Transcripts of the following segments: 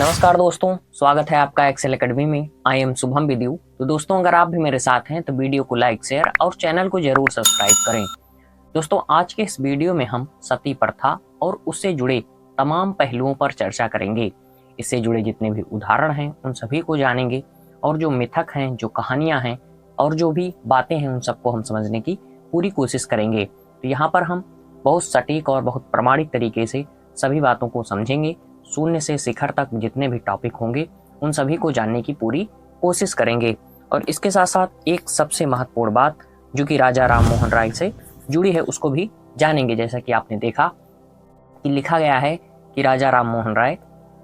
नमस्कार दोस्तों, स्वागत है आपका एक्सेल एकेडमी में। I am Shubham with you. तो दोस्तों, अगर आप भी मेरे साथ हैं तो वीडियो को लाइक, शेयर और चैनल को जरूर सब्सक्राइब करें। दोस्तों, आज के इस वीडियो में हम सती प्रथा और उससे जुड़े तमाम पहलुओं पर चर्चा करेंगे। इससे जुड़े जितने भी उदाहरण हैं उन सभी को जानेंगे और जो मिथक हैं, जो कहानियां हैं और जो भी बातें हैं उन सबको हम समझने की पूरी कोशिश करेंगे। तो यहाँ पर हम बहुत सटीक और बहुत प्रमाणिक तरीके से सभी बातों को समझेंगे। शून्य से शिखर तक जितने भी टॉपिक होंगे उन सभी को जानने की पूरी कोशिश करेंगे। और इसके साथ साथ एक सबसे महत्वपूर्ण बात जो कि राजा राम मोहन राय से जुड़ी है उसको भी जानेंगे। जैसा कि आपने देखा कि लिखा गया है कि राजा राम मोहन राय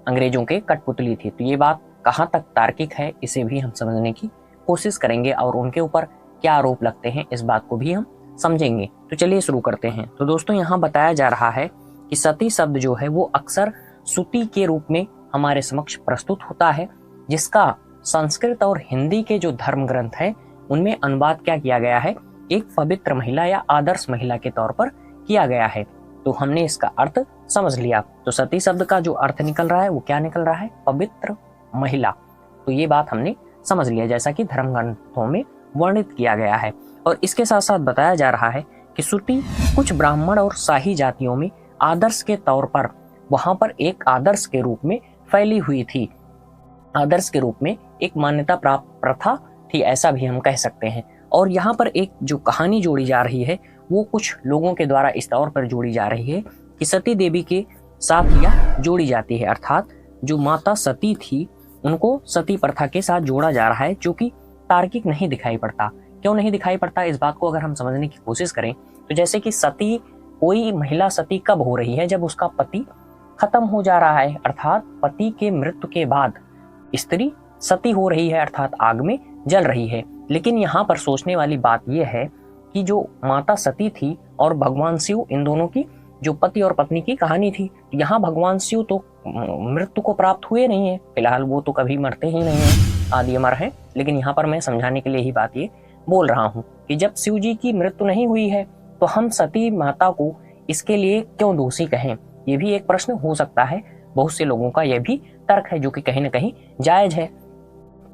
अंग्रेजों के कठपुतली थी, तो ये बात कहाँ तक तार्किक है इसे भी हम समझने की कोशिश करेंगे और उनके ऊपर क्या आरोप लगते हैं इस बात को भी हम समझेंगे। तो चलिए शुरू करते हैं। तो दोस्तों, यहाँ बताया जा रहा है कि सती शब्द जो है वो अक्सर सुती के रूप में हमारे समक्ष प्रस्तुत होता है, जिसका संस्कृत और हिंदी के जो धर्म ग्रंथ हैं उनमें अनुवाद क्या किया गया है, एक पवित्र महिला या आदर्श महिला के तौर पर किया गया है। तो हमने इसका अर्थ समझ लिया। तो सती शब्द का जो अर्थ निकल रहा है वो क्या निकल रहा है, पवित्र महिला। तो ये बात हमने समझ लिया जैसा कि धर्म ग्रंथों में वर्णित किया गया है। और इसके साथ साथ बताया जा रहा है कि सुती कुछ ब्राह्मण और शाही जातियों में आदर्श के तौर पर वहां पर एक आदर्श के रूप में फैली हुई थी, आदर्श के रूप में एक मान्यता प्राप्त प्रथा थी, ऐसा भी हम कह सकते हैं। और यहाँ पर एक जो कहानी जोड़ी जा रही है वो कुछ लोगों के द्वारा इस तौर पर जोड़ी जा रही है कि सती देवी के साथ यह जोड़ी जाती है, अर्थात जो माता सती थी उनको सती प्रथा के साथ जोड़ा जा रहा है, जो कि तार्किक नहीं दिखाई पड़ता। क्यों नहीं दिखाई पड़ता, इस बात को अगर हम समझने की कोशिश करें तो जैसे कि सती, कोई महिला सती कब हो रही है, जब उसका पति खत्म हो जा रहा है, अर्थात पति के मृत्यु के बाद स्त्री सती हो रही है, अर्थात आग में जल रही है। लेकिन यहाँ पर सोचने वाली बात यह है कि जो माता सती थी और भगवान शिव, इन दोनों की जो पति और पत्नी की कहानी थी, यहाँ भगवान शिव तो मृत्यु को प्राप्त हुए नहीं है, फिलहाल वो तो कभी मरते ही नहीं है, आदि अमर है। लेकिन यहाँ पर मैं समझाने के लिए ही बात ये बोल रहा हूँ कि जब शिव जी की मृत्यु नहीं हुई है तो हम सती माता को इसके लिए क्यों दोषी कहें, ये भी एक प्रश्न हो सकता है। बहुत से लोगों का यह भी तर्क है जो कि कहीं ना कहीं जायज है।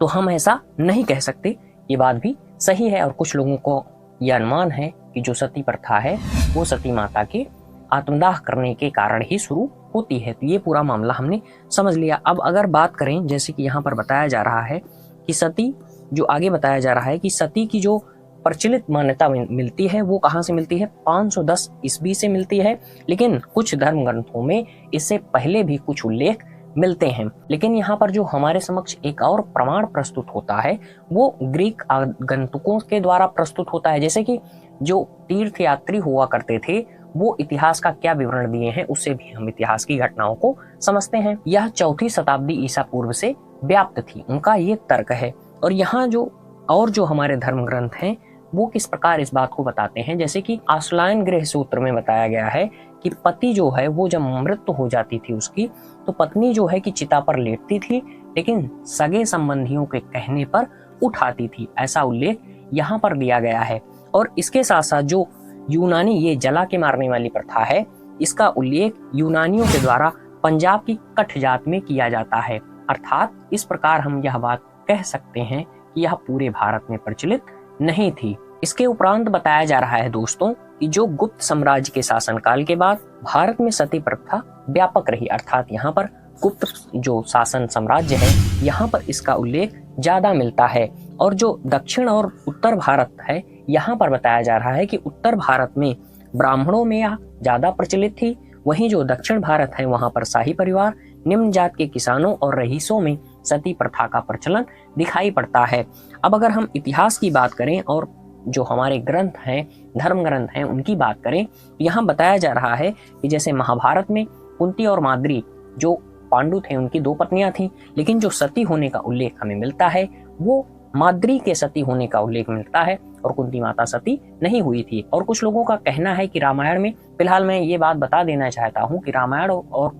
तो हम ऐसा नहीं कह सकते, ये बात भी सही है। और कुछ लोगों को यह अनुमान है कि जो सती प्रथा है वो सती माता के आत्मदाह करने के कारण ही शुरू होती है। तो ये पूरा मामला हमने समझ लिया। अब अगर बात करें, जैसे कि यहाँ पर बताया जा रहा है कि सती, जो आगे बताया जा रहा है कि सती की जो प्रचलित मान्यता मिलती है वो कहाँ से मिलती है, 510 ईस्वी से मिलती है। लेकिन कुछ धर्म ग्रंथों में इससे पहले भी कुछ उल्लेख मिलते हैं। लेकिन यहाँ पर जो हमारे समक्ष एक और प्रमाण प्रस्तुत होता है वो ग्रीक आगंतुकों के द्वारा प्रस्तुत होता है। जैसे कि जो तीर्थ यात्री हुआ करते थे वो इतिहास का क्या विवरण दिए हैं, उससे भी हम इतिहास की घटनाओं को समझते हैं। यह 4वीं शताब्दी ईसा पूर्व से व्याप्त थी, उनका ये तर्क है। और यहाँ जो हमारे धर्म ग्रंथ हैं वो किस प्रकार इस बात को बताते हैं, जैसे कि आश्लायन गृह सूत्र में बताया गया है कि पति जो है वो जब मृत्यु हो जाती थी उसकी, तो पत्नी जो है कि चिता पर लेटती थी, लेकिन सगे संबंधियों के कहने पर उठाती थी, ऐसा उल्लेख यहाँ पर दिया गया है। और इसके साथ साथ जो यूनानी ये जला के मारने वाली प्रथा है, इसका उल्लेख यूनानियों के द्वारा पंजाब की कठ जात में किया जाता है। अर्थात इस प्रकार हम यह बात कह सकते हैं कि यह पूरे भारत में प्रचलित नहीं थी। इसके उपरांत बताया जा रहा है दोस्तों कि जो गुप्त साम्राज्य के शासनकाल के बाद भारत में सती प्रथा व्यापक रही, अर्थात यहाँ पर गुप्त जो शासन साम्राज्य है यहाँ पर इसका उल्लेख ज्यादा मिलता है। और जो दक्षिण और उत्तर भारत है यहाँ पर बताया जा रहा है कि उत्तर भारत में ब्राह्मणों में यह ज्यादा प्रचलित थी, वहीं जो दक्षिण भारत है वहां पर शाही परिवार, निम्न जात के किसानों और रईसों में सती प्रथा का प्रचलन दिखाई पड़ता है। अब अगर हम इतिहास की बात करें और जो हमारे ग्रंथ हैं, धर्म ग्रंथ हैं, उनकी बात करें, यहाँ बताया जा रहा है कि जैसे महाभारत में कुंती और माद्री जो पांडु थे उनकी 2 पत्नियां थीं, लेकिन जो सती होने का उल्लेख हमें मिलता है वो माद्री के सती होने का उल्लेख मिलता है और कुंती माता सती नहीं हुई थी। और कुछ लोगों का कहना है कि रामायण में, फिलहाल मैं ये बात बता देना चाहता हूँ कि रामायण और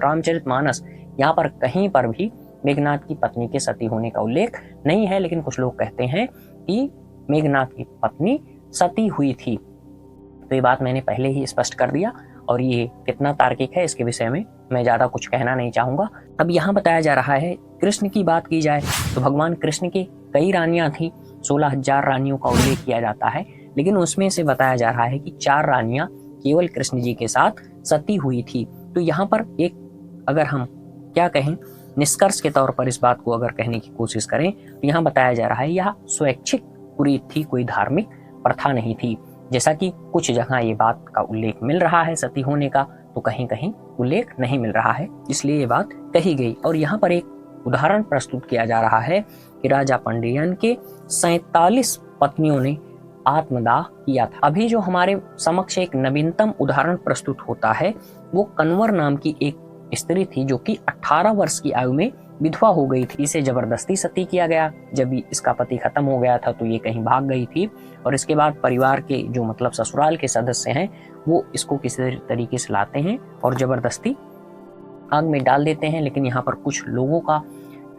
रामचरितमानस यहाँ पर कहीं पर भी मेघनाथ की पत्नी के सती होने का उल्लेख नहीं है। लेकिन कुछ लोग कहते हैं कि मेघनाथ की पत्नी सती हुई थी। तो ये बात मैंने पहले ही स्पष्ट कर दिया और ये कितना तार्किक है इसके विषय में मैं ज़्यादा कुछ कहना नहीं चाहूँगा। अब यहाँ बताया जा रहा है, कृष्ण की बात की जाए तो भगवान कृष्ण की कई रानियाँ थीं, 16,000 रानियों का उल्लेख किया जाता है, लेकिन उसमें से बताया जा रहा है कि 4 रानियाँ केवल कृष्ण जी के साथ सती हुई थी। तो यहाँ पर एक, अगर हम क्या कहें, निष्कर्ष के तौर पर इस बात को अगर कहने की कोशिश करें तो यहाँ बताया जा रहा है यह स्वैच्छिक कुरीति थी, कोई धार्मिक प्रथा नहीं थी। जैसा कि कुछ जगह ये बात का उल्लेख मिल रहा है सती होने का, तो कहीं कहीं उल्लेख नहीं मिल रहा है, इसलिए ये बात कही गई। और यहाँ पर एक उदाहरण प्रस्तुत किया जा रहा है कि राजा पांडियन के 47 पत्नियों ने आत्मदाह किया था। अभी जो हमारे समक्ष एक नवीनतम उदाहरण प्रस्तुत होता है वो कन्वर नाम की एक स्त्री थी जो कि 18 वर्ष की आयु में विधवा हो गई थी। इसे जबरदस्ती सती किया गया। जब इसका पति खत्म हो गया था तो ये कहीं भाग गई थी, और इसके बाद परिवार के जो मतलब ससुराल के सदस्य हैं वो इसको किसी तरीके से लाते हैं और जबरदस्ती आग में डाल देते हैं। लेकिन यहाँ पर कुछ लोगों का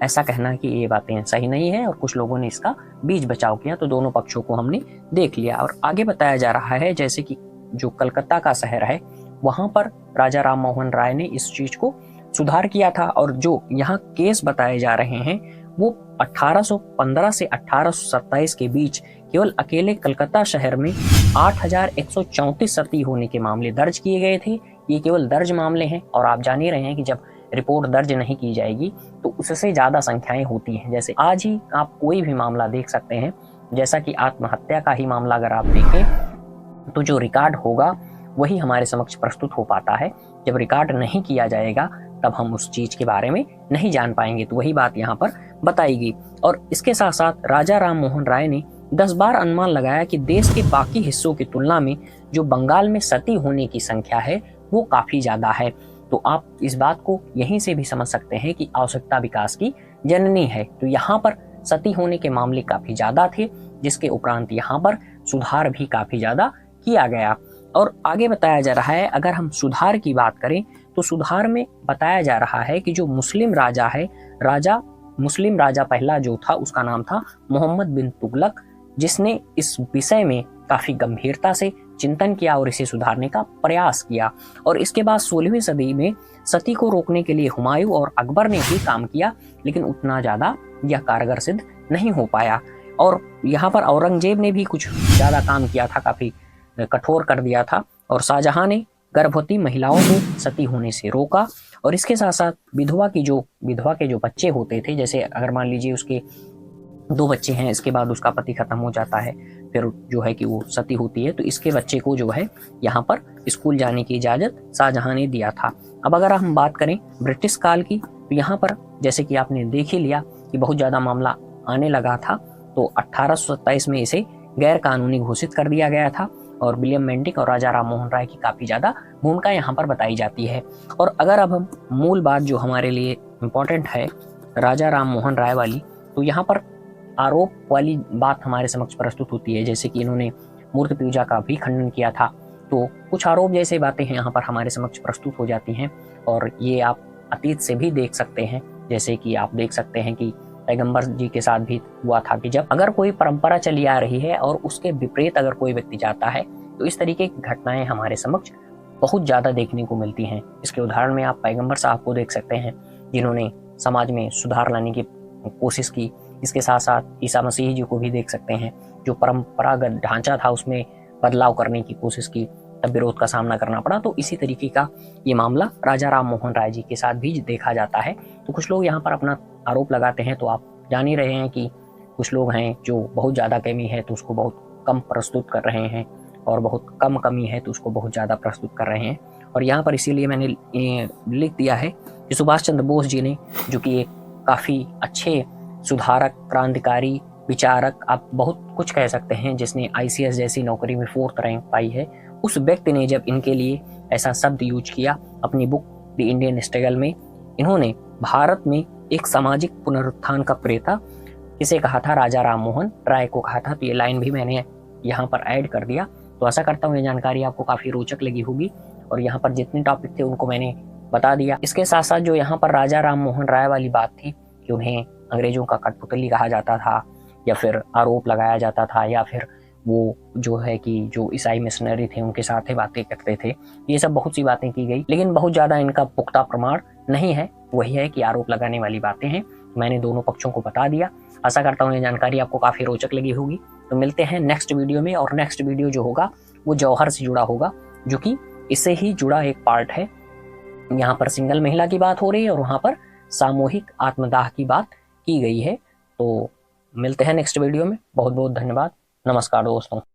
ऐसा कहना कि ये बातें सही नहीं है और कुछ लोगों ने इसका बीच बचाव किया। तो दोनों पक्षों को हमने देख लिया। और आगे बताया जा रहा है जैसे कि जो कलकत्ता का शहर है वहां पर राजा राम मोहन राय ने इस चीज को सुधार किया था, और जो यहाँ केस बताए जा रहे हैं वो 1815 से 1827 के बीच केवल अकेले कलकत्ता शहर में 8,134 सती होने के मामले दर्ज किए गए थे। ये केवल दर्ज मामले हैं, और आप जान ही रहे हैं कि जब रिपोर्ट दर्ज नहीं की जाएगी तो उससे ज्यादा संख्याएं होती हैं। जैसे आज ही आप कोई भी मामला देख सकते हैं, जैसा कि आत्महत्या का ही मामला अगर आप देखें तो जो रिकॉर्ड होगा वही हमारे समक्ष प्रस्तुत हो पाता है। जब रिकॉर्ड नहीं किया जाएगा तब हम उस चीज के बारे में नहीं जान पाएंगे। तो वही बात यहाँ पर बताई गई। और इसके साथ साथ राजा राम मोहन राय ने 10 बार अनुमान लगाया कि देश के बाकी हिस्सों की तुलना में जो बंगाल में सती होने की संख्या है वो काफी ज्यादा है। तो आप इस बात को यहीं से भी समझ सकते हैं कि आवश्यकता विकास की जननी है। तो यहाँ पर सती होने के मामले काफी ज्यादा थे, जिसके उपरांत यहाँ पर सुधार भी काफी ज्यादा किया गया। और आगे बताया जा रहा है, अगर हम सुधार की बात करें तो सुधार में बताया जा रहा है कि जो मुस्लिम राजा है, मुस्लिम राजा पहला जो था उसका नाम था मोहम्मद बिन तुगलक, जिसने इस विषय में काफी गंभीरता से चिंतन किया और इसे सुधारने का प्रयास किया। और इसके बाद 16वीं सदी में सती को रोकने के लिए हुमायूं और अकबर ने भी काम किया, लेकिन उतना ज्यादा यह कारगर सिद्ध नहीं हो पाया। और यहाँ पर औरंगजेब ने भी कुछ ज्यादा काम किया था, काफी कठोर कर दिया था, और शाहजहां ने गर्भवती महिलाओं को सती होने से रोका। और इसके साथ साथ विधवा के जो बच्चे होते थे, जैसे अगर मान लीजिए उसके 2 बच्चे हैं, इसके बाद उसका पति खत्म हो जाता है, फिर जो है कि वो सती होती है, तो इसके बच्चे को जो है यहाँ पर स्कूल जाने की इजाजत शाहजहां ने दिया था। अब अगर हम बात करें ब्रिटिश काल की, तो यहाँ पर जैसे कि आपने देख ही लिया कि बहुत ज्यादा मामला आने लगा था, तो 1827 में इसे गैर कानूनी घोषित कर दिया गया था। और विलियम मेंटिक और राजा राम मोहन राय की काफी ज्यादा भूमिका यहाँ पर बताई जाती है। और अगर अब हम मूल बात जो हमारे लिए इम्पोर्टेंट है राजा राम मोहन राय वाली, तो यहाँ पर आरोप वाली बात हमारे समक्ष प्रस्तुत होती है। जैसे कि इन्होंने मूर्ति पूजा का भी खंडन किया था, तो कुछ आरोप जैसे बातें हैं यहाँ पर हमारे समक्ष प्रस्तुत हो जाती हैं। और ये आप अतीत से भी देख सकते हैं, जैसे कि आप देख सकते हैं कि पैगंबर जी के साथ भी हुआ था कि जब अगर कोई परंपरा चली आ रही है और उसके विपरीत अगर कोई व्यक्ति जाता है तो इस तरीके की घटनाएं हमारे समक्ष बहुत ज्यादा देखने को मिलती हैं। इसके उदाहरण में आप पैगंबर साहब को देख सकते हैं, जिन्होंने समाज में सुधार लाने की कोशिश की। इसके साथ साथ ईसा मसीह जी को भी देख सकते हैं, जो परंपरागत ढांचा था उसमें बदलाव करने की कोशिश की, तब विरोध का सामना करना पड़ा। तो इसी तरीके का ये मामला राजा राम मोहन राय जी के साथ भी देखा जाता है। तो कुछ लोग यहाँ पर अपना आरोप लगाते हैं, तो आप जान ही रहे हैं कि कुछ लोग हैं जो बहुत ज़्यादा कमी है तो उसको बहुत कम प्रस्तुत कर रहे हैं, और बहुत कम कमी है तो उसको बहुत ज़्यादा प्रस्तुत कर रहे हैं। और यहाँ पर इसीलिए मैंने लिख दिया है कि सुभाष चंद्र बोस जी ने, जो कि एक काफ़ी अच्छे सुधारक, क्रांतिकारी, विचारक, आप बहुत कुछ कह सकते हैं, जिसने ICS जैसी नौकरी में 4th रैंक पाई है, उस व्यक्ति ने जब इनके लिए ऐसा शब्द यूज किया अपनी बुक द इंडियन स्ट्रगल में, इन्होंने भारत में एक सामाजिक पुनरुत्थान का प्रेता किसे कहा था? राजा राम मोहन राय को कहा था। तो ये लाइन भी मैंने यहाँ पर ऐड कर दिया। तो आशा करता हूँ ये जानकारी आपको काफी रोचक लगी होगी, और यहाँ पर जितने टॉपिक थे उनको मैंने बता दिया। इसके साथ साथ जो यहाँ पर राजा राम मोहन राय वाली बात थी कि उन्हें अंग्रेजों का कठपुतली कहा जाता था, या फिर आरोप लगाया जाता था, या फिर वो जो है कि जो ईसाई मिशनरी थे उनके साथ ही बातें करते थे। ये सब बहुत सी बातें की गई, लेकिन बहुत ज़्यादा इनका पुख्ता प्रमाण नहीं है। वही है कि आरोप लगाने वाली बातें हैं। मैंने दोनों पक्षों को बता दिया। आशा करता हूँ ये जानकारी आपको काफ़ी रोचक लगी होगी। तो मिलते हैं नेक्स्ट वीडियो में, और नेक्स्ट वीडियो जो होगा वो जौहर से जुड़ा होगा, जो कि इससे ही जुड़ा एक पार्ट है। यहाँ पर सिंगल महिला की बात हो रही है और वहाँ पर सामूहिक आत्मदाह की बात की गई है। तो मिलते हैं नेक्स्ट वीडियो में। बहुत बहुत धन्यवाद। नमस्कार दोस्तों।